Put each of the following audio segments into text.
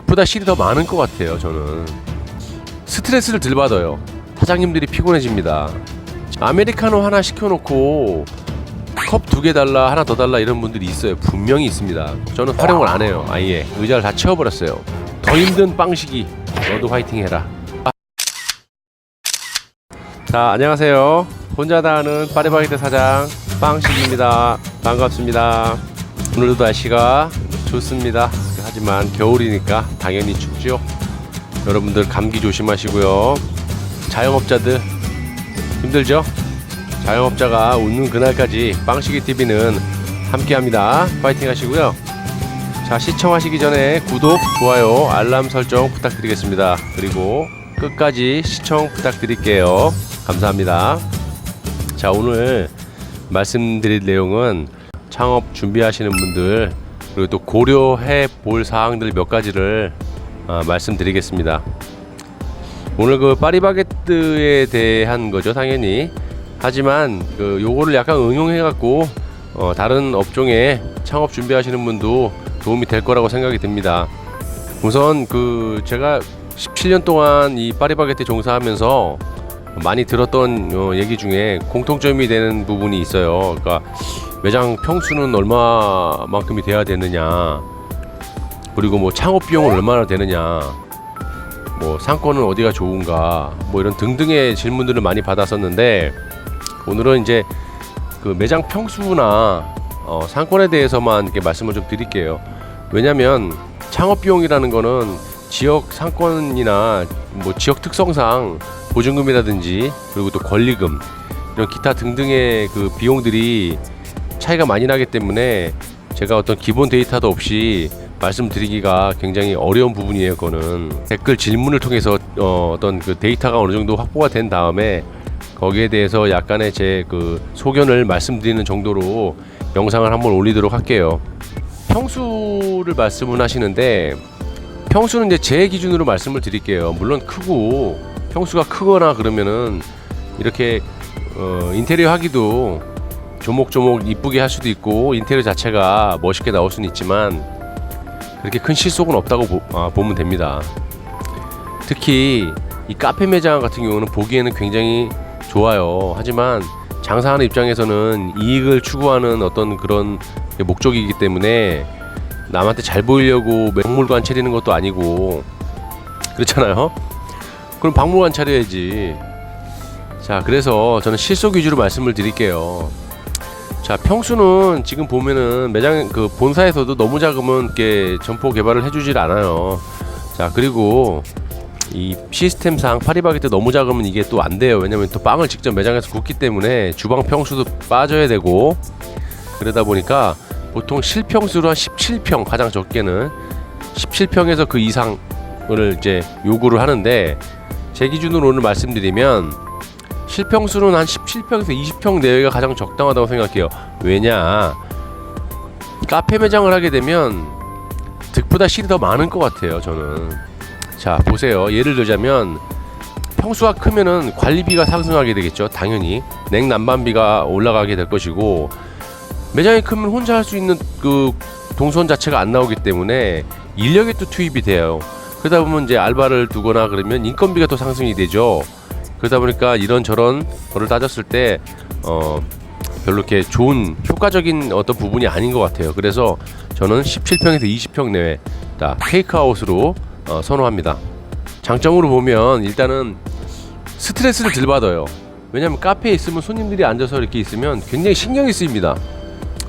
득보다 실이 더 많은 것 같아요. 저는 스트레스를 덜 받아요. 사장님들이 피곤해집니다. 아메리카노 하나 시켜놓고 컵 2개 달라, 하나 더 달라 이런 분들이 있어요. 분명히 있습니다. 저는 활용을 안 해요. 아예 의자를 다 채워버렸어요. 더 힘든 빵식이 너도 화이팅 해라. 자, 안녕하세요. 혼자 다 하는 파리바게뜨 사장 빵식입니다. 반갑습니다. 오늘도 날씨가 좋습니다. 하지만 겨울이니까 당연히 춥죠. 여러분들 감기 조심하시고요. 자영업자들 힘들죠? 자영업자가 웃는 그날까지 빵식이TV는 함께합니다. 파이팅 하시고요. 자, 시청하시기 전에 구독, 좋아요, 알람 설정 부탁드리겠습니다. 그리고 끝까지 시청 부탁드릴게요. 감사합니다. 자, 오늘 말씀드릴 내용은 창업 준비하시는 분들 그리고 또 고려해 볼 사항들 몇 가지를 말씀드리겠습니다. 오늘 그 파리바게뜨에 대한 거죠, 당연히. 하지만 요거를 약간 응용해 갖고 다른 업종에 창업 준비하시는 분도 도움이 될 거라고 생각이 듭니다. 우선 제가 17년 동안 이 파리바게뜨 종사하면서 많이 들었던 얘기 중에 공통점이 되는 부분이 있어요. 그러니까 매장 평수는 얼마만큼이 돼야 되느냐, 그리고 뭐 창업 비용은 얼마나 되느냐, 뭐 상권은 어디가 좋은가, 뭐 이런 등등의 질문들을 많이 받았었는데, 오늘은 이제 그 매장 평수나 상권에 대해서만 이렇게 말씀을 좀 드릴게요. 왜냐면 창업 비용이라는 거는 지역 상권이나 뭐 지역 특성상 보증금이라든지 그리고 또 권리금 이런 기타 등등의 그 비용들이 차이가 많이 나기 때문에 제가 어떤 기본 데이터도 없이 말씀드리기가 굉장히 어려운 부분이에요. 그거는 댓글 질문을 통해서 어떤 그 데이터가 어느 정도 확보가 된 다음에 거기에 대해서 약간의 제 소견을 말씀드리는 정도로 영상을 한번 올리도록 할게요. 평수를 말씀을 하시는데, 평수는 이제 제 기준으로 말씀을 드릴게요. 물론 크고 평수가 크거나 그러면은 이렇게 인테리어 하기도 조목조목 이쁘게 할 수도 있고 인테리어 자체가 멋있게 나올 수는 있지만 그렇게 큰 실속은 없다고 보면 됩니다. 특히 이 카페 매장 같은 경우는 보기에는 굉장히 좋아요. 하지만 장사하는 입장에서는 이익을 추구하는 어떤 그런 목적이기 때문에 남한테 잘 보이려고 박물관 차리는 것도 아니고 그렇잖아요. 그럼 박물관 차려야지. 자, 그래서 저는 실속 위주로 말씀을 드릴게요. 자, 평수는 지금 보면은 매장 본사에서도 너무 작으면 이렇게 점포 개발을 해주질 않아요. 자, 그리고 이 시스템상 파리바게뜨 너무 작으면 이게 또 안 돼요. 왜냐면 또 빵을 직접 매장에서 굽기 때문에 주방 평수도 빠져야 되고, 그러다 보니까 보통 실평수로 한 17평, 가장 적게는 17평에서 그 이상을 이제 요구를 하는데, 제 기준으로 오늘 말씀드리면 실평수는 한 17평에서 20평 내외가 가장 적당하다고 생각해요. 왜냐, 카페 매장을 하게 되면 득보다 실이 더 많은 것 같아요, 저는. 자, 보세요. 예를 들자면 평수가 크면은 관리비가 상승하게 되겠죠. 당연히 냉난방비가 올라가게 될 것이고, 매장이 크면 혼자 할 수 있는 그 동선 자체가 안 나오기 때문에 인력이 또 투입이 돼요. 그러다 보면 이제 알바를 두거나 그러면 인건비가 또 상승이 되죠. 그러다 보니까 이런저런 거를 따졌을 때 별로 이렇게 좋은 효과적인 어떤 부분이 아닌 것 같아요. 그래서 저는 17평에서 20평 내외 테이크아웃으로 선호합니다. 장점으로 보면 일단은 스트레스를 덜 받아요. 왜냐면 카페에 있으면 손님들이 앉아서 이렇게 있으면 굉장히 신경이 쓰입니다.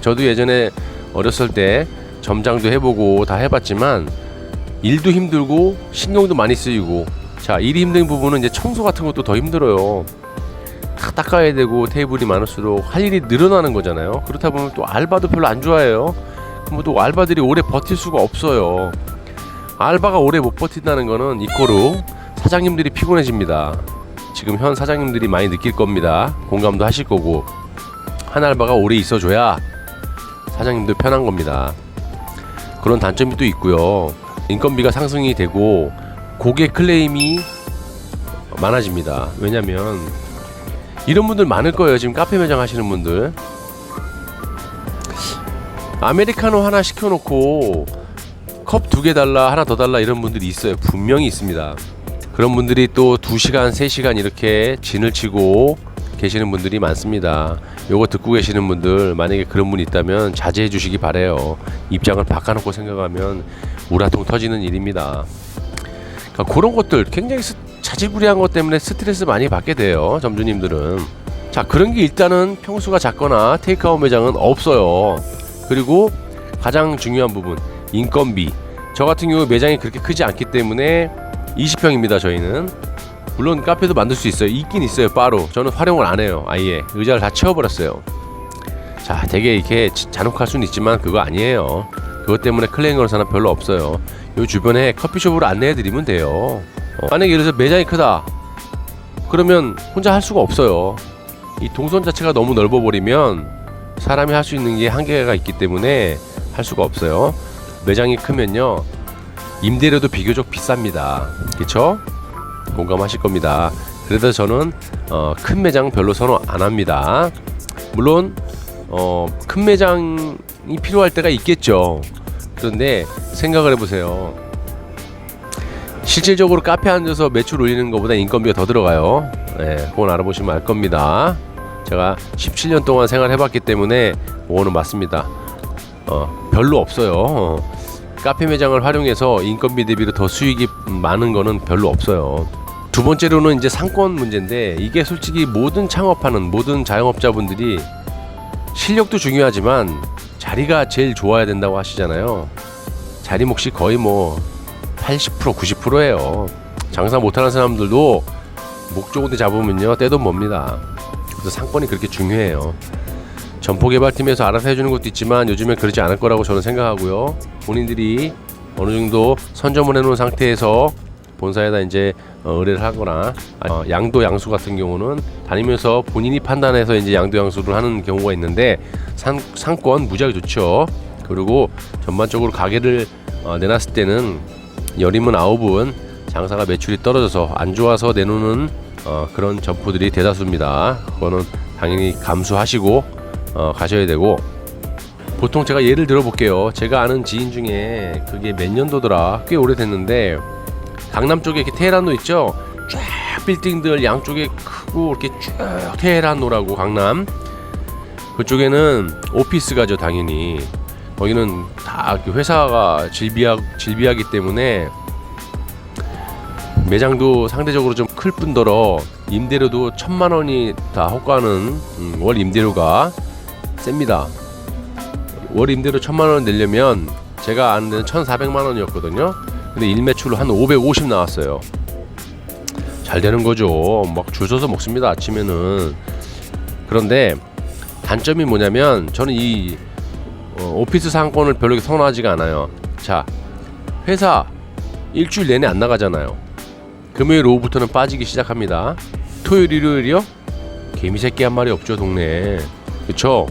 저도 예전에 어렸을 때 점장도 해보고 다 해봤지만 일도 힘들고 신경도 많이 쓰이고, 자, 일이 힘든 부분은 이제 청소 같은 것도 더 힘들어요. 다 닦아야 되고 테이블이 많을수록 할 일이 늘어나는 거잖아요. 그렇다 보면 또 알바도 별로 안 좋아해요. 그럼 또 알바들이 오래 버틸 수가 없어요. 알바가 오래 못 버틴다는 거는 이코르 사장님들이 피곤해집니다. 지금 현 사장님들이 많이 느낄 겁니다. 공감도 하실 거고, 한 알바가 오래 있어줘야 사장님들 편한 겁니다. 그런 단점이 또 있고요. 인건비가 상승이 되고 고객 클레임이 많아집니다. 왜냐면 이런 분들 많을 거예요. 지금 카페 매장 하시는 분들 아메리카노 하나 시켜놓고 컵 2개 달라, 하나 더 달라 이런 분들이 있어요. 분명히 있습니다. 그런 분들이 또 2시간 3시간 이렇게 진을 치고 계시는 분들이 많습니다. 요거 듣고 계시는 분들 만약에 그런 분이 있다면 자제해 주시기 바래요. 입장을 바꿔놓고 생각하면 우라통 터지는 일입니다. 그러니까 그런 것들 굉장히 자질구레한 것 때문에 스트레스 많이 받게 돼요, 점주님들은. 자, 그런 게 일단은 평수가 작거나 테이크아웃 매장은 없어요. 그리고 가장 중요한 부분, 인건비. 저 같은 경우 매장이 그렇게 크지 않기 때문에 20평입니다. 저희는 물론 카페도 만들 수 있어요. 있긴 있어요. 바로 저는 활용을 안 해요. 아예 의자를 다 채워버렸어요. 자, 되게 이렇게 잔혹할 수는 있지만 그거 아니에요. 그것 때문에 클레임 거는 사람 별로 없어요. 요 주변에 커피숍으로 안내해드리면 돼요. 만약에 예를 들어서 매장이 크다 그러면 혼자 할 수가 없어요. 이 동선 자체가 너무 넓어버리면 사람이 할 수 있는 게 한계가 있기 때문에 할 수가 없어요. 매장이 크면요 임대료도 비교적 비쌉니다. 그쵸? 공감하실 겁니다. 그래서 저는 큰 매장 별로 선호 안 합니다. 물론 큰 매장이 필요할 때가 있겠죠. 그런데 생각을 해보세요. 실질적으로 카페 앉아서 매출 올리는 것보다 인건비가 더 들어가요. 네, 그건 알아보시면 알 겁니다. 제가 17년 동안 생활해봤기 때문에 그거는 맞습니다. 별로 없어요. 카페 매장을 활용해서 인건비 대비로 더 수익이 많은 거는 별로 없어요. 두 번째로는 이제 상권 문제인데, 이게 솔직히 모든 창업하는 모든 자영업자분들이 실력도 중요하지만 자리가 제일 좋아야 된다고 하시잖아요. 자리 몫이 거의 뭐 80% 90%예요. 장사 못하는 사람들도 목 좋은 데 잡으면요 떼돈 멉니다. 그래서 상권이 그렇게 중요해요. 점포개발팀에서 알아서 해주는 것도 있지만 요즘에 그러지 않을 거라고 저는 생각하고요. 본인들이 어느 정도 선점을 해놓은 상태에서 본사에다 이제 의뢰를 하거나, 양도 양수 같은 경우는 다니면서 본인이 판단해서 이제 양도 양수를 하는 경우가 있는데, 상권 무지하게 좋죠. 그리고 전반적으로 가게를 내놨을 때는 열이면 아홉은 장사가 매출이 떨어져서 안 좋아서 내놓는 그런 점포들이 대다수입니다. 그거는 당연히 감수하시고 가셔야 되고, 보통 제가 예를 들어 볼게요. 제가 아는 지인 중에 그게 몇 년도더라, 꽤 오래됐는데, 강남 쪽에 이렇게 테헤란로 있죠. 쫙 빌딩들 양쪽에 크고 이렇게 쭉 테헤란로라고, 강남 그쪽에는 오피스가죠. 당연히 거기는 다 회사가 질비하기 때문에 매장도 상대적으로 좀 클 뿐더러 임대료도 1,000만 원이 다 호가는 월 임대료가 셉니다. 월 임대료 1,000만 원 내려면 제가 아는 데는 1,400만 원이었거든요. 근데 일매출로 한 550 나왔어요. 잘 되는 거죠. 막 줄 서서 먹습니다, 아침에는. 그런데 단점이 뭐냐면, 저는 이 오피스 상권을 별로 선호하지가 않아요. 자, 회사 일주일 내내 안 나가잖아요. 금요일 오후부터는 빠지기 시작합니다. 토요일 일요일이요? 개미새끼 한 마리 없죠, 동네에. 그쵸?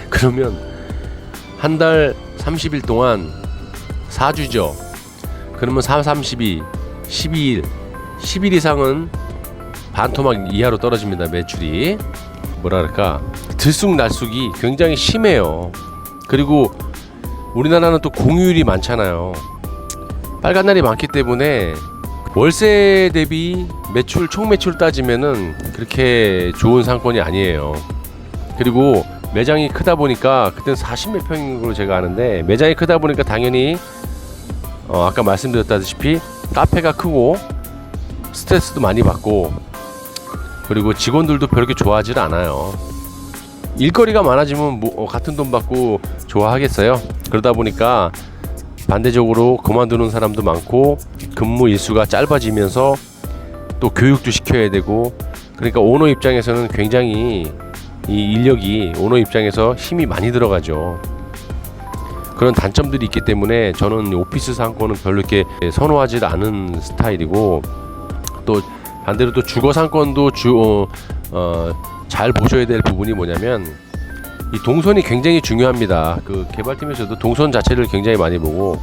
그러면 한 달 30일 동안 4주죠. 그러면 3, 32, 12일 10일 이상은 반토막 이하로 떨어집니다. 매출이 뭐랄까 들쑥날쑥이 굉장히 심해요. 그리고 우리나라는 또 공휴일이 많잖아요. 빨간 날이 많기 때문에 월세 대비 매출 총 매출 따지면은 그렇게 좋은 상권이 아니에요. 그리고 매장이 크다 보니까, 그때는 40몇 평인 걸로 제가 아는데, 매장이 크다 보니까 당연히 아까 말씀드렸다시피 카페가 크고 스트레스도 많이 받고, 그리고 직원들도 별로 좋아하질 않아요. 일거리가 많아지면 같은 돈 받고 좋아하겠어요? 그러다 보니까 반대적으로 그만두는 사람도 많고, 근무 일수가 짧아지면서 또 교육도 시켜야 되고, 그러니까 오너 입장에서는 굉장히 이 인력이 오너 입장에서 힘이 많이 들어가죠. 그런 단점들이 있기 때문에 저는 오피스 상권은 별로 이렇게 선호하지 않은 스타일이고, 또 반대로 또 주거 상권도 잘 보셔야 될 부분이 뭐냐면, 이 동선이 굉장히 중요합니다. 그 개발팀에서도 동선 자체를 굉장히 많이 보고,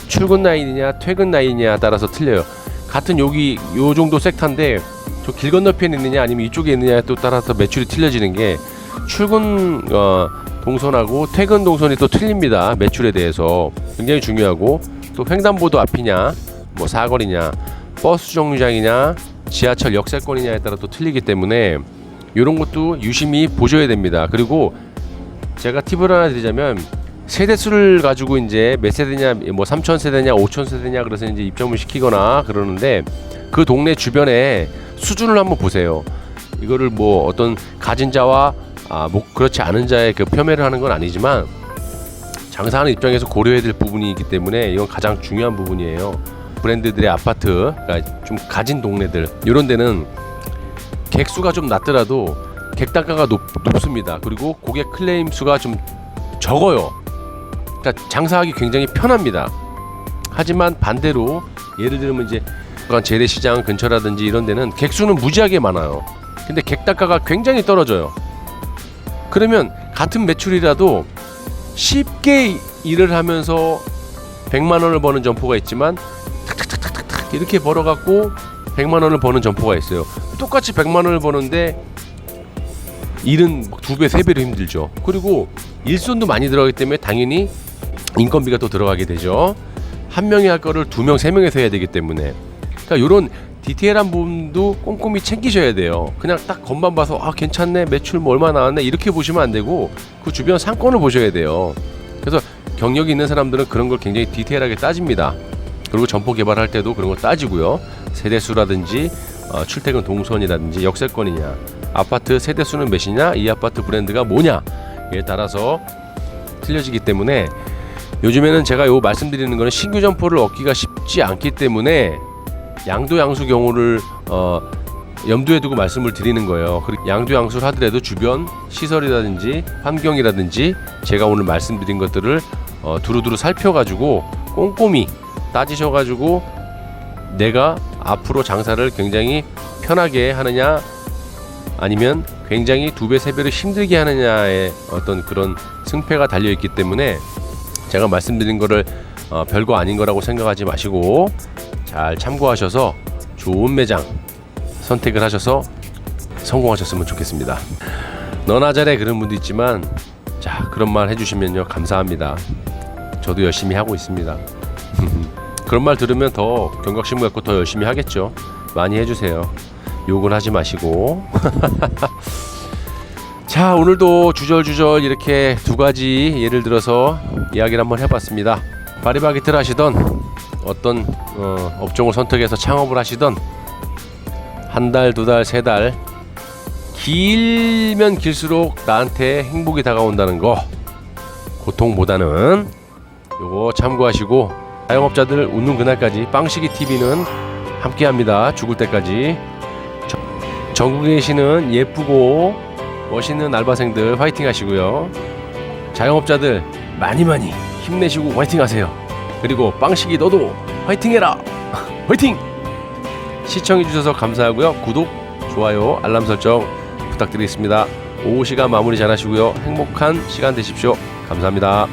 출근 라인이냐 퇴근 라인이냐 따라서 틀려요. 같은 여기 요 정도 섹터인데 저 길 건너편에 있느냐 아니면 이쪽에 있느냐에 또 따라서 매출이 틀려지는 게, 출근 동선하고 퇴근 동선이 또 틀립니다. 매출에 대해서 굉장히 중요하고, 또 횡단보도 앞이냐, 뭐 사거리냐, 버스 정류장이냐, 지하철 역세권이냐에 따라 또 틀리기 때문에 이런 것도 유심히 보셔야 됩니다. 그리고 제가 팁을 하나 드리자면, 세대수를 가지고 이제 몇 세대냐, 뭐 3,000세대냐 5,000세대냐 그래서 이제 입점을 시키거나 그러는데, 그 동네 주변에 수준을 한번 보세요. 이거를 뭐 어떤 가진 자와 뭐 그렇지 않은 자의 그 표매를 하는 건 아니지만, 장사하는 입장에서 고려해야 될 부분이기 때문에 이건 가장 중요한 부분이에요. 브랜드들의 아파트, 그러니까 좀 가진 동네들, 이런 데는 객수가 좀 낮더라도 객단가가 높습니다. 그리고 고객 클레임 수가 좀 적어요. 그러니까 장사하기 굉장히 편합니다. 하지만 반대로 예를 들면 이제 재래시장 근처라든지 이런 데는 객수는 무지하게 많아요. 근데 객단가가 굉장히 떨어져요. 그러면 같은 매출이라도 쉽게 일을 하면서 100만 원을 버는 점포가 있지만, 탁탁탁탁탁 이렇게 벌어갖고 100만 원을 버는 점포가 있어요. 똑같이 100만 원을 버는데 일은 2배, 3배로 힘들죠. 그리고 일손도 많이 들어가기 때문에 당연히 인건비가 또 들어가게 되죠. 한 명이 할 거를 2명, 3명에서 해야 되기 때문에. 그러니까 이런 디테일한 부분도 꼼꼼히 챙기셔야 돼요. 그냥 딱 겉만 봐서 괜찮네, 매출 뭐 얼마 나왔네 이렇게 보시면 안 되고, 그 주변 상권을 보셔야 돼요. 그래서 경력이 있는 사람들은 그런 걸 굉장히 디테일하게 따집니다. 그리고 점포 개발할 때도 그런 거 따지고요. 세대수라든지 출퇴근 동선이라든지 역세권이냐, 아파트 세대수는 몇이냐, 이 아파트 브랜드가 뭐냐에 따라서 틀려지기 때문에, 요즘에는 제가 요 말씀드리는 거는 신규 점포를 얻기가 쉽지 않기 때문에 양도양수 경우를 염두에 두고 말씀을 드리는 거예요. 그리고 양도양수를 하더라도 주변 시설이라든지 환경이라든지 제가 오늘 말씀드린 것들을 두루두루 살펴가지고 꼼꼼히 따지셔가지고 내가 앞으로 장사를 굉장히 편하게 하느냐, 아니면 굉장히 2배, 3배를 힘들게 하느냐의 어떤 그런 승패가 달려있기 때문에, 제가 말씀드린 거를 별거 아닌 거라고 생각하지 마시고 잘 참고하셔서 좋은 매장 선택을 하셔서 성공하셨으면 좋겠습니다. 너나 잘해 그런 분도 있지만, 자, 그런 말 해주시면요 감사합니다. 저도 열심히 하고 있습니다. 그런 말 들으면 더 경각심을 갖고 더 열심히 하겠죠. 많이 해주세요. 욕을 하지 마시고. 자, 오늘도 주절주절 이렇게 두 가지 예를 들어서 이야기를 한번 해봤습니다. 파리바게트를 하시던, 어떤 업종을 선택해서 창업을 하시던, 한 달, 2달, 3달 길면 길수록 나한테 행복이 다가온다는 거, 고통보다는 요거 참고하시고, 자영업자들 웃는 그날까지 빵식이 TV는 함께합니다. 죽을 때까지. 전국에 계시는 예쁘고 멋있는 알바생들 화이팅 하시고요. 자영업자들 많이 힘내시고 화이팅 하세요. 그리고 빵식이 너도 화이팅 해라. 화이팅! 시청해 주셔서 감사하고요. 구독, 좋아요, 알람 설정 부탁드리겠습니다. 오후 시간 마무리 잘 하시고요. 행복한 시간 되십시오. 감사합니다.